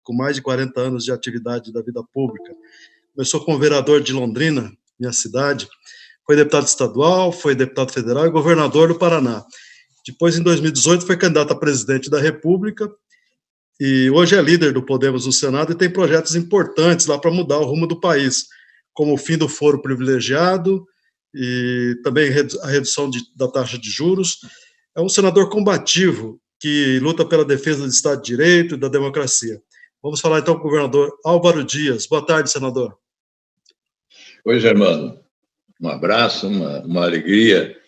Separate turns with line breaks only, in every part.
com mais de 40 anos de atividade da vida pública. Começou como vereador de Londrina, minha cidade, foi deputado estadual, foi deputado federal e governador do Paraná. Depois, em 2018, foi candidato a presidente da República e hoje é líder do Podemos no Senado e tem projetos importantes lá para mudar o rumo do país, como o fim do foro privilegiado e também a redução da taxa de juros. É um senador combativo que luta pela defesa do Estado de Direito e da democracia. Vamos falar então com o governador Álvaro Dias. Boa tarde, senador.
Oi, Germano. Um abraço, uma alegria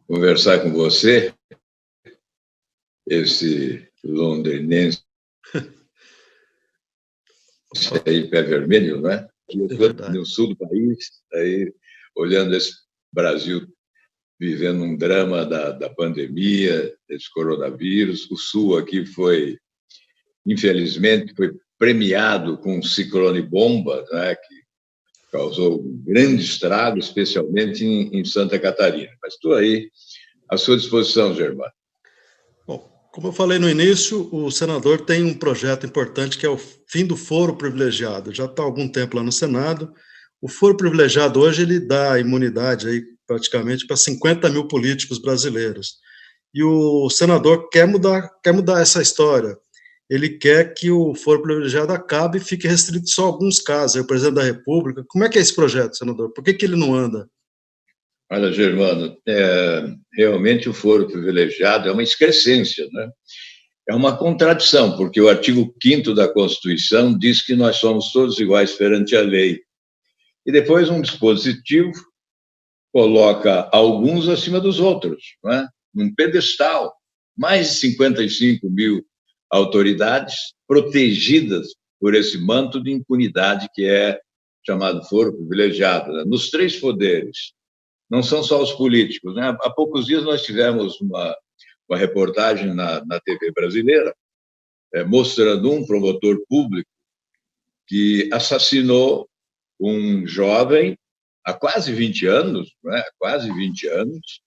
conversar com você, esse londrinense aí, pé vermelho, não é? Eu estou no sul do país, aí, olhando esse Brasil vivendo um drama da pandemia, desse coronavírus. O sul aqui foi, infelizmente, foi premiado com um ciclone bomba, né, que causou um grande estrago, especialmente em Santa Catarina. Mas estou aí à sua disposição, Germano.
Bom, como eu falei no início, o senador tem um projeto importante que é o fim do foro privilegiado. Já está há algum tempo lá no Senado. O foro privilegiado hoje ele dá imunidade aí praticamente para 50 mil políticos brasileiros. E o senador quer mudar essa história. Ele quer que o foro privilegiado acabe e fique restrito só a alguns casos. Aí, o presidente da República. Como é que é esse projeto, senador? Por que ele não anda?
Olha, Germano, realmente o foro privilegiado é uma excrescência, né? É uma contradição, porque o artigo 5º da Constituição diz que nós somos todos iguais perante a lei. E depois um dispositivo coloca alguns acima dos outros, não é? Num pedestal. Mais de 55 mil autoridades protegidas por esse manto de impunidade que é chamado foro privilegiado, né? Nos 3 poderes. Não são só os políticos, né? Há poucos dias nós tivemos uma reportagem na TV brasileira mostrando um promotor público que assassinou um jovem há quase 20 anos, né? Quase 20 anos,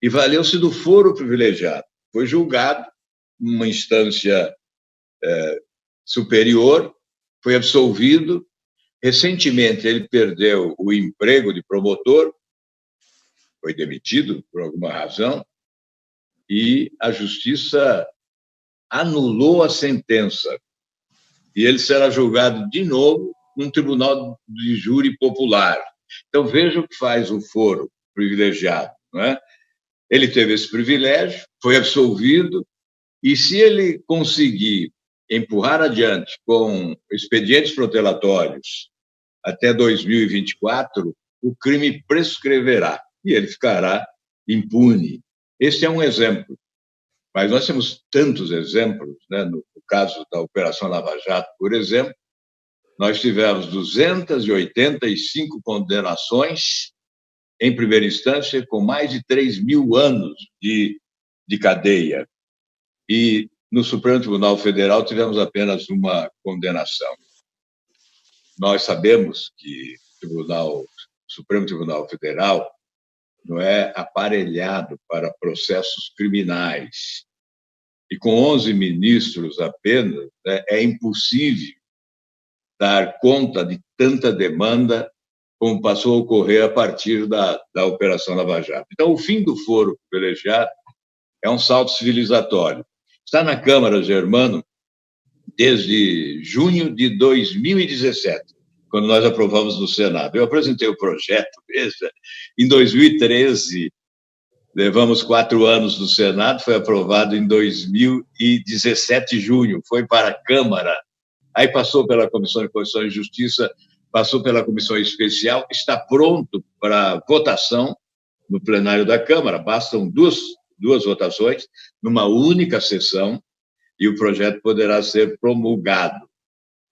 e valeu-se do foro privilegiado. Foi julgado numa instância superior, foi absolvido. Recentemente, ele perdeu o emprego de promotor, foi demitido por alguma razão, e a justiça anulou a sentença. E ele será julgado de novo num tribunal de júri popular. Então, veja o que faz o foro privilegiado, não é? Ele teve esse privilégio, foi absolvido, e se ele conseguir empurrar adiante com expedientes protelatórios até 2024, o crime prescreverá e ele ficará impune. Este é um exemplo, mas nós temos tantos exemplos, né? No caso da Operação Lava Jato, por exemplo, nós tivemos 285 condenações em primeira instância, com mais de 3 mil anos de cadeia. E no Supremo Tribunal Federal tivemos apenas uma condenação. Nós sabemos que o Supremo Tribunal Federal não é aparelhado para processos criminais. E com 11 ministros apenas, né, é impossível dar conta de tanta demanda como passou a ocorrer a partir da Operação Lava Jato. Então, o fim do foro privilegiado é um salto civilizatório. Está na Câmara, Germano, desde junho de 2017, quando nós aprovamos no Senado. Eu apresentei o projeto, veja, em 2013, levamos 4 anos no Senado, foi aprovado em 2017, junho, foi para a Câmara, aí passou pela Comissão de Constituição e Justiça, passou pela Comissão Especial, está pronto para votação no plenário da Câmara, bastam duas votações, numa única sessão, e o projeto poderá ser promulgado.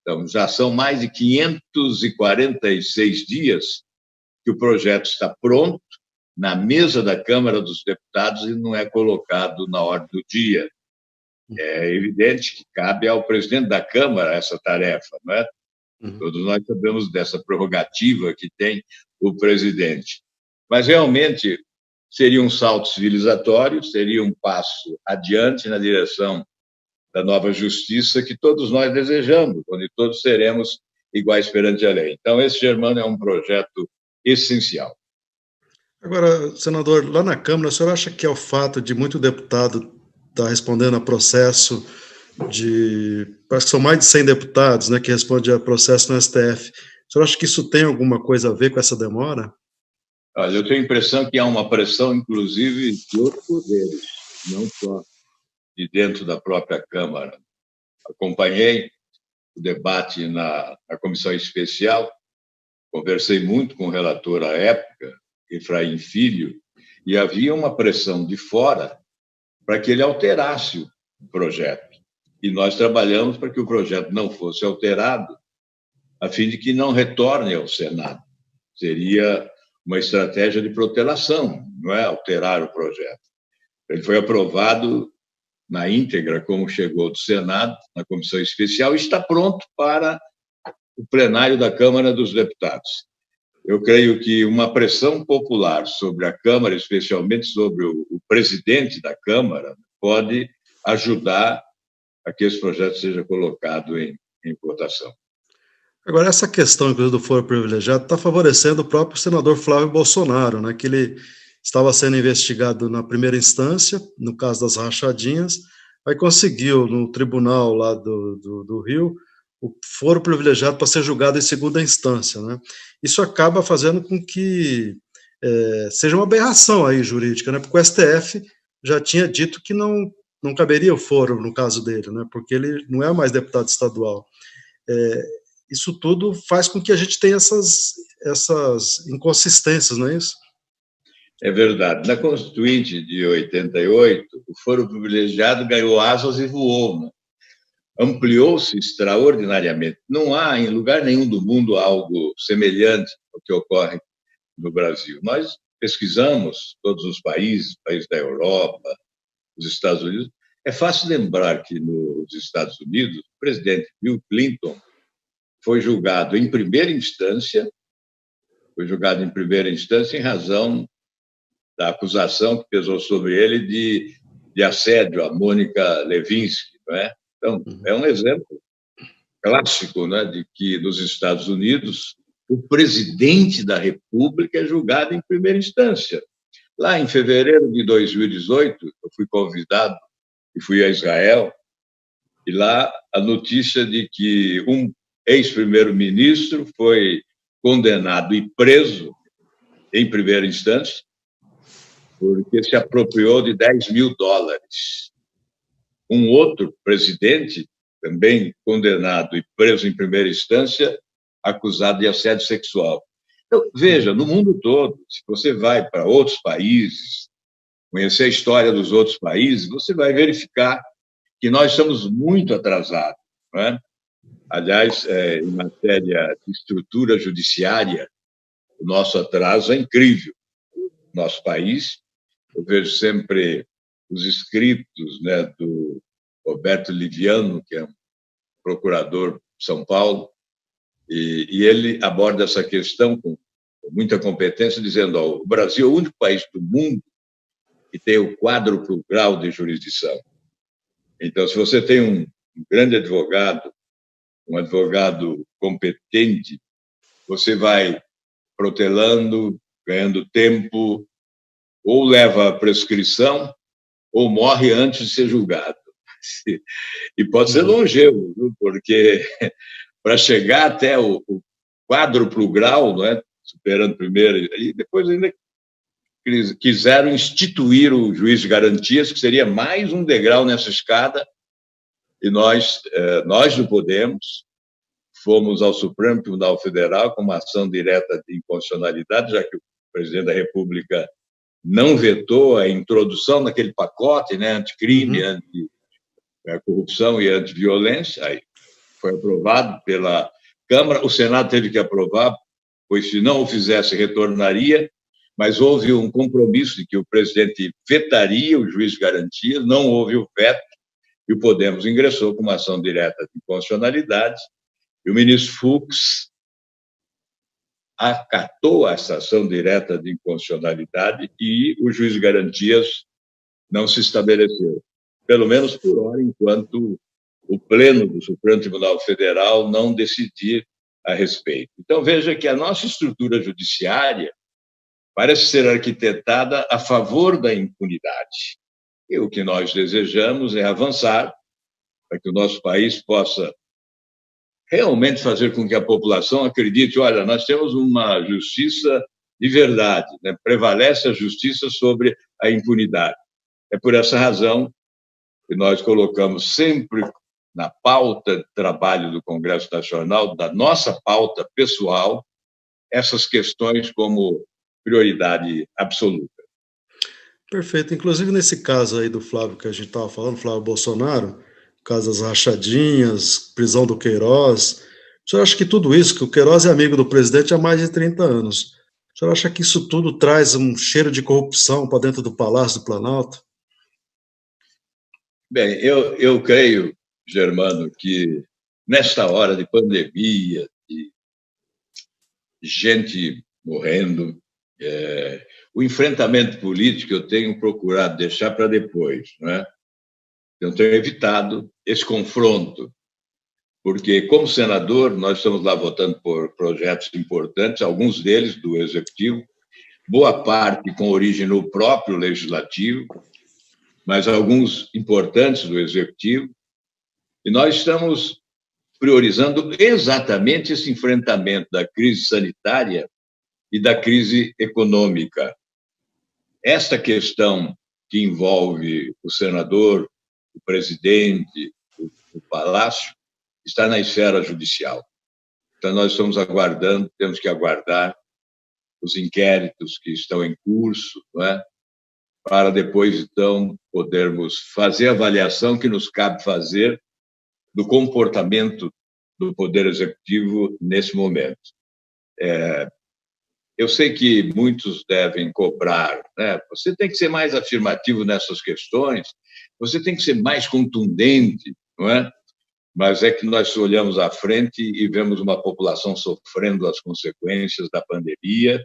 Então, já são mais de 546 dias que o projeto está pronto, na mesa da Câmara dos Deputados, e não é colocado na ordem do dia. É evidente que cabe ao presidente da Câmara essa tarefa, não é? Todos nós sabemos dessa prerrogativa que tem o presidente. Mas, realmente, seria um salto civilizatório, seria um passo adiante na direção da nova justiça que todos nós desejamos, onde todos seremos iguais perante a lei. Então, esse, Germano, é um projeto essencial.
Agora, senador, lá na Câmara, o senhor acha que é o fato de muito deputado estar respondendo a processo parece que são mais de 100 deputados, né, que respondem a processo no STF. O senhor acha que isso tem alguma coisa a ver com essa demora?
Olha, eu tenho a impressão que há uma pressão, inclusive, de outros poderes, não só de dentro da própria Câmara. Acompanhei o debate na comissão especial, conversei muito com o relator à época, Efraim Filho, e havia uma pressão de fora para que ele alterasse o projeto. E nós trabalhamos para que o projeto não fosse alterado, a fim de que não retorne ao Senado. Seria uma estratégia de protelação, não é alterar o projeto. Ele foi aprovado na íntegra, como chegou do Senado, na comissão especial, e está pronto para o plenário da Câmara dos Deputados. Eu creio que uma pressão popular sobre a Câmara, especialmente sobre o presidente da Câmara, pode ajudar a que esse projeto seja colocado em votação.
Agora, essa questão, inclusive, do foro privilegiado está favorecendo o próprio senador Flávio Bolsonaro, né, que ele estava sendo investigado na primeira instância, no caso das rachadinhas, aí conseguiu, no tribunal lá do Rio, o foro privilegiado para ser julgado em segunda instância, né? Isso acaba fazendo com que seja uma aberração aí jurídica, né? Porque o STF já tinha dito que não caberia o foro no caso dele, né? Porque ele não é mais deputado estadual. Isso tudo faz com que a gente tenha essas inconsistências, não é isso?
É verdade. Na Constituinte de 88, o foro privilegiado ganhou asas e voou, né? Ampliou-se extraordinariamente. Não há em lugar nenhum do mundo algo semelhante ao que ocorre no Brasil. Nós pesquisamos todos os países da Europa, os Estados Unidos. É fácil lembrar que nos Estados Unidos, o presidente Bill Clinton foi julgado em primeira instância em razão da acusação que pesou sobre ele de assédio a Mônica Lewinsky, não é? Então, é um exemplo clássico, né, de que nos Estados Unidos o presidente da República é julgado em primeira instância. Lá em fevereiro de 2018, eu fui convidado e fui a Israel, e lá a notícia de que um ex-primeiro-ministro foi condenado e preso em primeira instância porque se apropriou de $10 mil. Um outro presidente, também condenado e preso em primeira instância, acusado de assédio sexual. Então, veja, no mundo todo, se você vai para outros países, conhecer a história dos outros países, você vai verificar que nós estamos muito atrasados, não é? Aliás, em matéria de estrutura judiciária, o nosso atraso é incrível. Nosso país, eu vejo sempre os escritos, né, do Roberto Liviano, que é um procurador de São Paulo, e ele aborda essa questão com muita competência, dizendo: o Brasil é o único país do mundo que tem o quádruplo grau de jurisdição. Então, se você tem um grande advogado, um advogado competente, você vai protelando, ganhando tempo, ou leva a prescrição, ou morre antes de ser julgado. E pode ser longevo, viu? Porque para chegar até o quádruplo grau, não é? Superando primeiro, e depois ainda quiseram instituir o juiz de garantias, que seria mais um degrau nessa escada, e nós do Podemos fomos ao Supremo Tribunal Federal com uma ação direta de inconstitucionalidade, já que o presidente da República não vetou a introdução daquele pacote, né, anticrime, anti-corrupção e anti-violência. Aí foi aprovado pela Câmara, o Senado teve que aprovar, pois se não o fizesse, retornaria, mas houve um compromisso de que o presidente vetaria o juiz de garantia, não houve o veto, e o Podemos ingressou com uma ação direta de inconstitucionalidade, e o ministro Fux acatou essa ação direta de inconstitucionalidade e o juiz de garantias não se estabeleceu. pelo menos por hora, enquanto o Pleno do Supremo Tribunal Federal não decidir a respeito. Então, veja que a nossa estrutura judiciária parece ser arquitetada a favor da impunidade. E o que nós desejamos é avançar para que o nosso país possa realmente fazer com que a população acredite, olha, nós temos uma justiça de verdade, né? Prevalece a justiça sobre a impunidade. É por essa razão que nós colocamos sempre na pauta de trabalho do Congresso Nacional, da nossa pauta pessoal, essas questões como prioridade absoluta.
Perfeito. Inclusive, nesse caso aí do Flávio que a gente estava falando, Flávio Bolsonaro, caso das rachadinhas, prisão do Queiroz, o senhor acha que tudo isso, que o Queiroz é amigo do presidente há mais de 30 anos, o senhor acha que isso tudo traz um cheiro de corrupção para dentro do Palácio do Planalto?
Bem, eu creio, Germano, que nesta hora de pandemia, de gente morrendo, o enfrentamento político eu tenho procurado deixar para depois, não é? Eu tenho evitado esse confronto, porque, como senador, nós estamos lá votando por projetos importantes, alguns deles do Executivo, boa parte com origem no próprio Legislativo, mas alguns importantes do Executivo, e nós estamos priorizando exatamente esse enfrentamento da crise sanitária e da crise econômica. Esta questão que envolve o senador, o presidente, o Palácio, está na esfera judicial. Então, nós estamos aguardando, temos que aguardar os inquéritos que estão em curso, não é? Para depois, então, podermos fazer a avaliação que nos cabe fazer do comportamento do Poder Executivo nesse momento. Eu sei que muitos devem cobrar, né? Você tem que ser mais afirmativo nessas questões, você tem que ser mais contundente, não é? Mas é que nós olhamos à frente e vemos uma população sofrendo as consequências da pandemia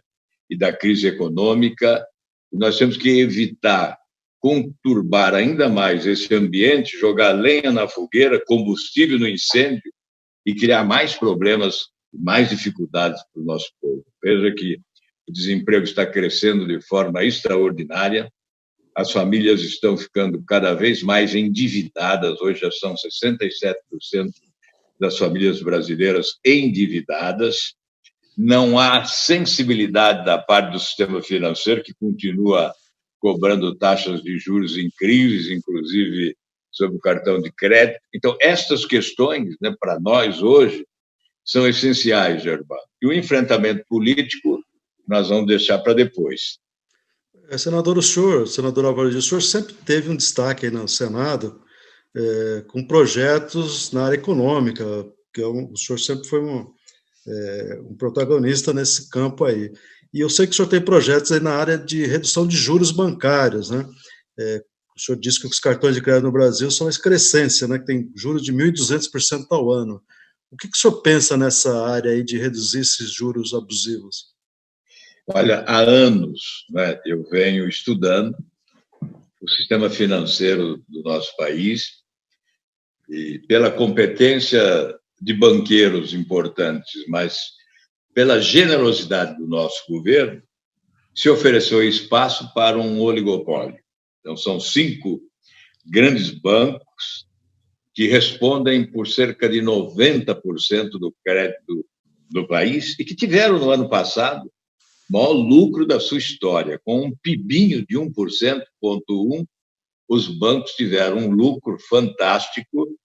e da crise econômica. Nós temos que evitar conturbar ainda mais esse ambiente, jogar lenha na fogueira, combustível no incêndio e criar mais problemas, mais dificuldades para o nosso povo. Veja que o desemprego está crescendo de forma extraordinária, as famílias estão ficando cada vez mais endividadas, hoje já são 67% das famílias brasileiras endividadas, não há sensibilidade da parte do sistema financeiro, que continua cobrando taxas de juros incríveis, inclusive sobre o cartão de crédito. Então, estas questões, né, para nós hoje, são essenciais, Germano. E o enfrentamento político nós vamos deixar para depois.
Senador, senador Álvaro Dias, o senhor sempre teve um destaque aí no Senado com projetos na área econômica, que o senhor sempre foi um protagonista nesse campo aí. E eu sei que o senhor tem projetos aí na área de redução de juros bancários, né? O senhor disse que os cartões de crédito no Brasil são uma excrescência, né? Que tem juros de 1.200% ao ano. O que o senhor pensa nessa área aí de reduzir esses juros abusivos?
Olha, há anos, né, eu venho estudando o sistema financeiro do nosso país e pela competência de banqueiros importantes, mas pela generosidade do nosso governo, se ofereceu espaço para um oligopólio. Então, são 5 grandes bancos que respondem por cerca de 90% do crédito do país e que tiveram, no ano passado, o maior lucro da sua história. Com um PIBinho de 1,1%, os bancos tiveram um lucro fantástico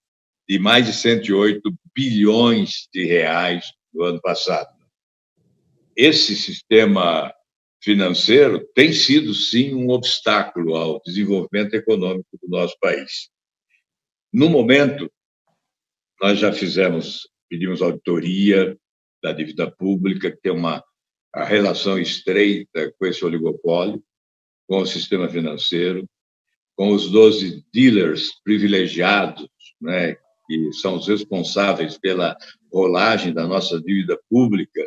de mais de 108 bilhões de reais no ano passado. Esse sistema financeiro tem sido, sim, um obstáculo ao desenvolvimento econômico do nosso país. No momento, nós já pedimos auditoria da dívida pública, que tem a relação estreita com esse oligopólio, com o sistema financeiro, com os 12 dealers privilegiados, né, que são os responsáveis pela rolagem da nossa dívida pública,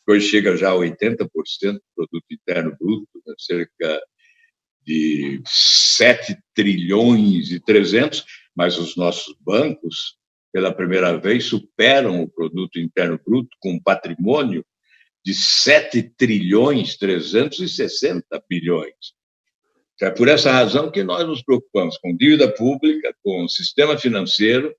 que hoje chega já a 80% do produto interno bruto, né, cerca de 7 trilhões e 300, mas os nossos bancos, pela primeira vez, superam o produto interno bruto com um patrimônio de 7 trilhões 360 bilhões. É por essa razão que nós nos preocupamos com dívida pública, com o sistema financeiro,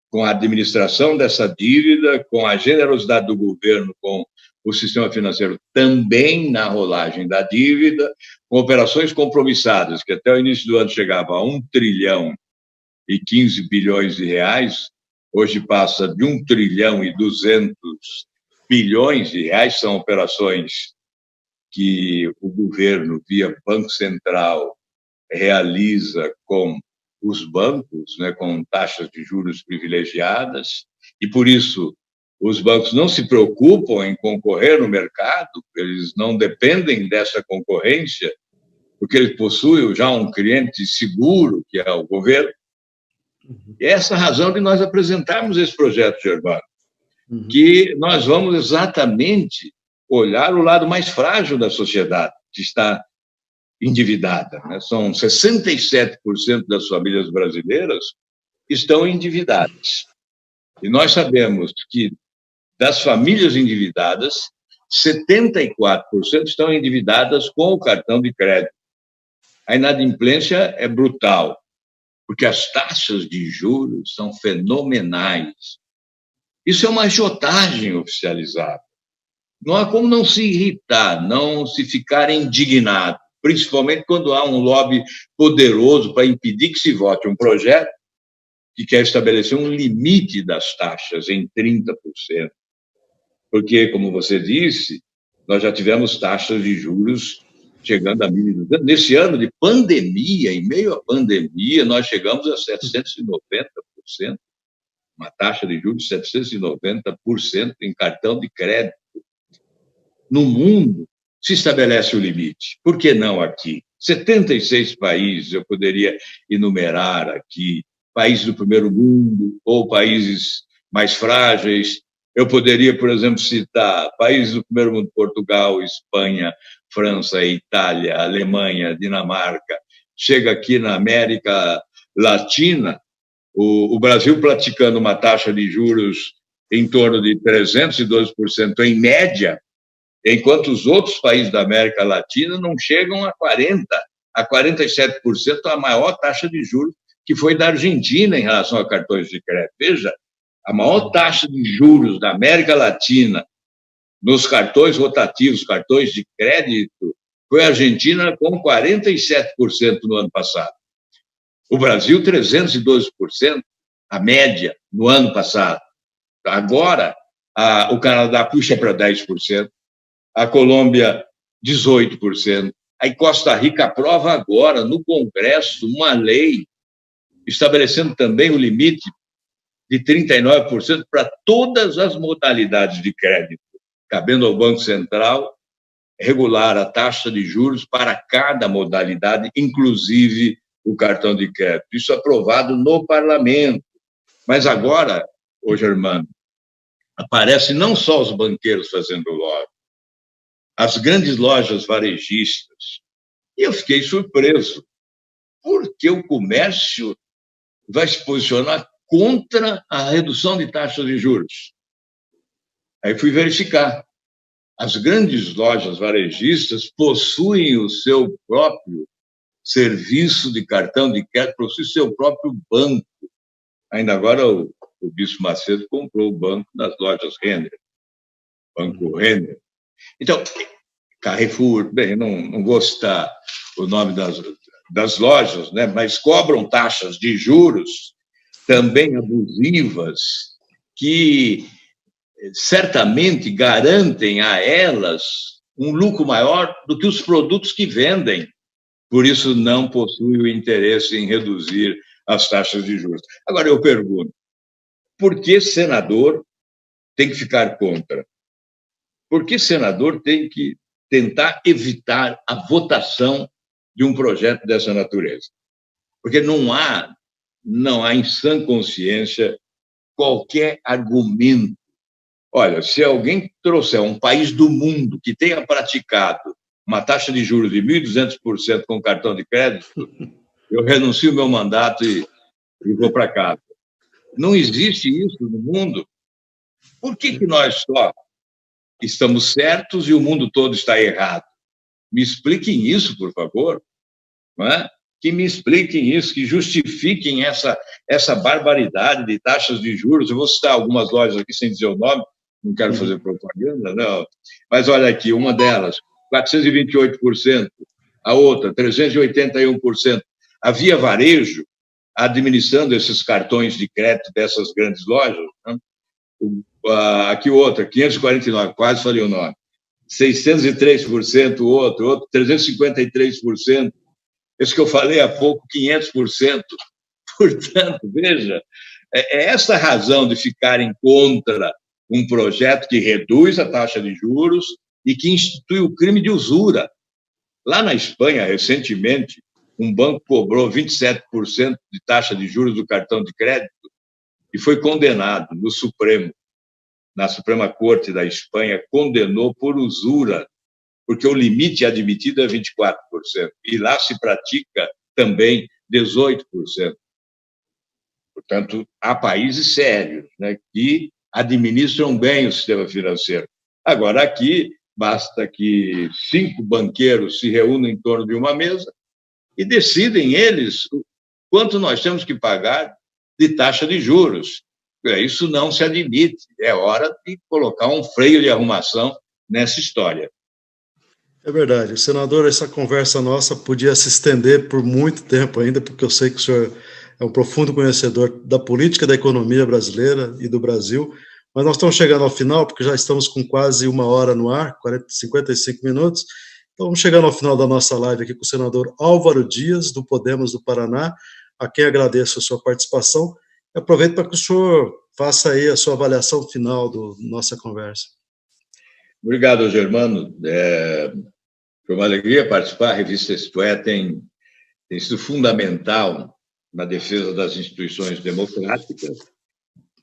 com a administração dessa dívida, com a generosidade do governo com o sistema financeiro também na rolagem da dívida, com operações compromissadas, que até o início do ano chegava a 1 trilhão e 15 bilhões de reais, hoje passa de 1 trilhão e 200 bilhões de reais, são operações que o governo, via Banco Central, realiza com os bancos, né, com taxas de juros privilegiadas, e por isso os bancos não se preocupam em concorrer no mercado, eles não dependem dessa concorrência, porque eles possuem já um cliente seguro, que é o governo. E é essa a razão de nós apresentarmos esse projeto, Germano, que nós vamos exatamente olhar o lado mais frágil da sociedade, que está endividada, né? São 67% das famílias brasileiras que estão endividadas. E nós sabemos que das famílias endividadas, 74% estão endividadas com o cartão de crédito. A inadimplência é brutal, porque as taxas de juros são fenomenais. Isso é uma agiotagem oficializada. Não há como não se irritar, não se ficar indignado, principalmente quando há um lobby poderoso para impedir que se vote um projeto que quer estabelecer um limite das taxas em 30%. Porque, como você disse, nós já tivemos taxas de juros chegando a 1.200. Nesse ano de pandemia, em meio à pandemia, nós chegamos a 790%, uma taxa de juros de 790% em cartão de crédito. No mundo, se estabelece o limite. Por que não aqui? 76 países, eu poderia enumerar aqui, países do primeiro mundo ou países mais frágeis. Eu poderia, por exemplo, citar países do primeiro mundo: Portugal, Espanha, França, Itália, Alemanha, Dinamarca. Chega aqui na América Latina, o Brasil praticando uma taxa de juros em torno de 312% em média, enquanto os outros países da América Latina não chegam a 40%, a 47%, a maior taxa de juros, que foi da Argentina em relação a cartões de crédito. Veja, a maior taxa de juros da América Latina nos cartões rotativos, cartões de crédito, foi a Argentina com 47% no ano passado. O Brasil, 312%, a média, no ano passado. Agora, o Canadá puxa para 10%, a Colômbia, 18%. Aí Costa Rica aprova agora, no Congresso, uma lei estabelecendo também o limite de 39% para todas as modalidades de crédito, cabendo ao Banco Central regular a taxa de juros para cada modalidade, inclusive o cartão de crédito. Isso aprovado no Parlamento. Mas agora, ô Germano, aparecem não só os banqueiros fazendo lobby, as grandes lojas varejistas. E eu fiquei surpreso, porque o comércio vai se posicionar contra a redução de taxas de juros. Aí fui verificar. As grandes lojas varejistas possuem o seu próprio serviço de cartão de crédito, possuem o seu próprio banco. Ainda agora o Bispo Macedo comprou o banco das lojas Renner, Banco Renner. Então, Carrefour, bem, não vou citar o nome das lojas, né, mas cobram taxas de juros também abusivas, que certamente garantem a elas um lucro maior do que os produtos que vendem. Por isso, não possui o interesse em reduzir as taxas de juros. Agora, eu pergunto, por que senador tem que ficar contra? Por que senador tem que tentar evitar a votação de um projeto dessa natureza? Porque não há em sã consciência qualquer argumento. Olha, se alguém trouxer um país do mundo que tenha praticado uma taxa de juros de 1.200% com cartão de crédito, eu renuncio ao meu mandato e vou para casa. Não existe isso no mundo. Por que nós só estamos certos e o mundo todo está errado? Me expliquem isso, por favor. Não é? Que me expliquem isso, que justifiquem essa barbaridade de taxas de juros. Eu vou citar algumas lojas aqui sem dizer o nome, não quero fazer propaganda, não. Mas olha aqui, uma delas, 428%, a outra, 381%. A Via Varejo, administrando esses cartões de crédito dessas grandes lojas, né? Aqui outra, 549, quase falei o nome, 603%, outro 353%, esse que eu falei há pouco, 500%. Portanto, veja, é essa razão de ficarem contra um projeto que reduz a taxa de juros e que institui o crime de usura. Lá na Espanha, recentemente, um banco cobrou 27% de taxa de juros do cartão de crédito e foi condenado no Supremo, na Suprema Corte da Espanha, condenou por usura, porque o limite admitido é 24%, e lá se pratica também 18%. Portanto, há países sérios, né, que administram bem o sistema financeiro. Agora, aqui, basta que 5 banqueiros se reúnam em torno de uma mesa e decidem eles quanto nós temos que pagar de taxa de juros. Isso não se admite. É hora de colocar um freio de arrumação nessa história.
É verdade. Senador, essa conversa nossa podia se estender por muito tempo ainda, porque eu sei que o senhor é um profundo conhecedor da política e da economia brasileira e do Brasil, mas nós estamos chegando ao final, porque já estamos com quase 1 hora no ar, 55 minutos, então vamos chegando ao final da nossa live aqui com o senador Álvaro Dias, do Podemos do Paraná, a quem agradeço a sua participação, e aproveito para que o senhor faça aí a sua avaliação final da nossa conversa.
Obrigado, Germano. Foi uma alegria participar. A revista Isto É tem sido fundamental na defesa das instituições democráticas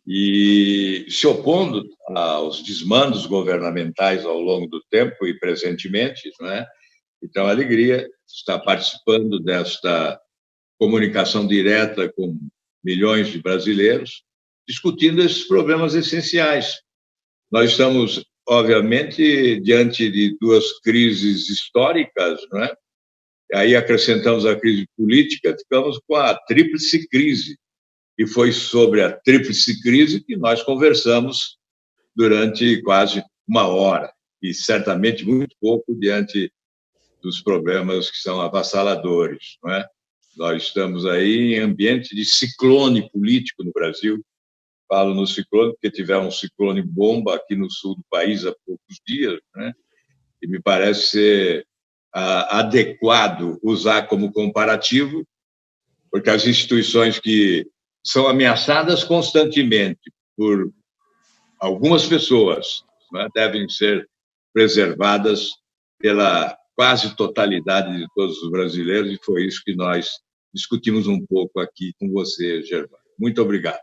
e se opondo aos desmandos governamentais ao longo do tempo e presentemente, não é? Então, a alegria estar participando desta comunicação direta com milhões de brasileiros, discutindo esses problemas essenciais. Nós estamos, obviamente, diante de 2 crises históricas, não é? Aí acrescentamos a crise política, ficamos com a tríplice crise. E foi sobre a tríplice crise que nós conversamos durante quase 1 hora, e certamente muito pouco diante dos problemas que são avassaladores, não é? Nós estamos aí em ambiente de ciclone político no Brasil. Falo no ciclone porque tivemos um ciclone bomba aqui no sul do país há poucos dias, né? E me parece ser adequado usar como comparativo, porque as instituições que são ameaçadas constantemente por algumas pessoas, né, devem ser preservadas pela quase totalidade de todos os brasileiros, e foi isso que nós discutimos um pouco aqui com você, Germano. Muito obrigado.